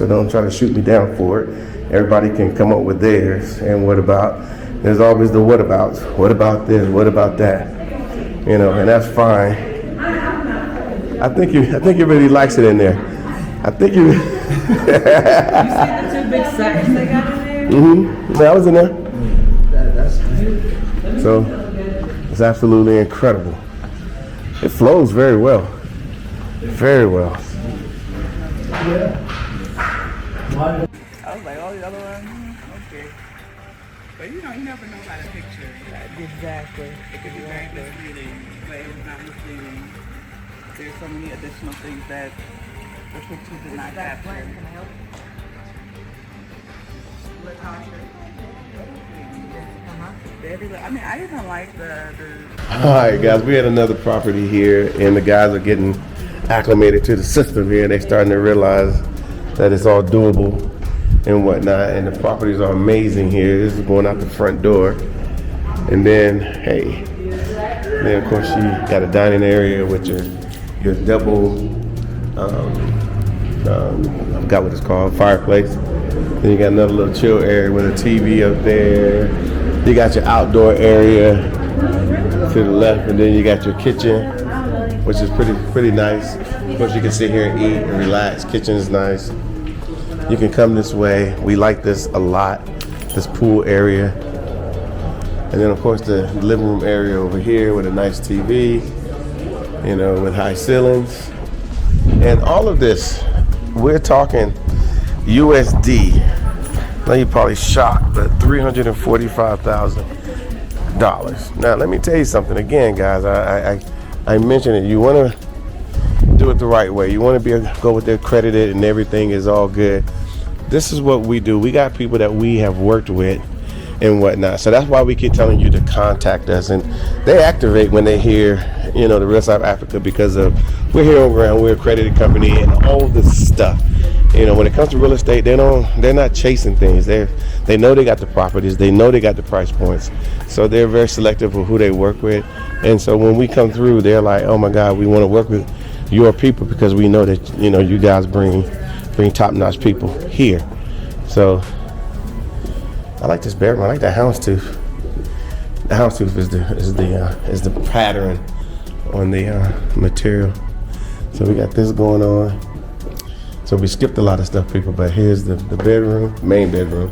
So don't try to shoot me down for it. Everybody can come up with theirs. And what about? There's always the what abouts. What about this? What about that? You know, and that's fine. I think he really likes it in there. I think you. You see the two big sacks they got in there? Mm-hmm. Yeah, I was in there. That's So it's absolutely incredible. It flows very well. Very well. I was like, oh, the other one? Okay. But you know, you never know about a picture. Exactly. It could be very misleading, but it's not misleading. There's so many additional things that the picture did not capture. Can I help? I mean, I even like the All right, guys, we had another property here, and the guys are getting acclimated to the system here. They're starting to realize that it's all doable and whatnot, and the properties are amazing here. This is going out the front door, and then, hey, then of course you got a dining area with your double, I forgot what it's called, fireplace. Then you got another little chill area with a TV up there. You got your outdoor area to the left, and then you got your kitchen, which is pretty nice. Of course, you can sit here and eat and relax. Kitchen is nice. You can come this way. We like this a lot, this pool area. And then, of course, the living room area over here with a nice TV, you know, with high ceilings. And all of this, we're talking USD. Now you're probably shocked, but $345,000. Now let me tell you something again, guys. I mentioned it. You want to do it the right way. You want to go with the accredited and everything is all good. This is what we do. We got people that we have worked with and whatnot. So that's why we keep telling you to contact us, and they activate when they hear, you know, the Real South Africa, because of we're here on ground, we're an accredited company, and all this stuff. You know, when it comes to real estate, they're not chasing things. They know they got the properties, they know they got the price points, so they're very selective of who they work with. And so when we come through, they're like, oh my God, we want to work with your people because we know that, you know, you guys bring top-notch people here. So I like this bedroom. I like that houndstooth. The houndstooth is the pattern on the material. So we got this going on. So we skipped a lot of stuff, people, but here's the bedroom, main bedroom.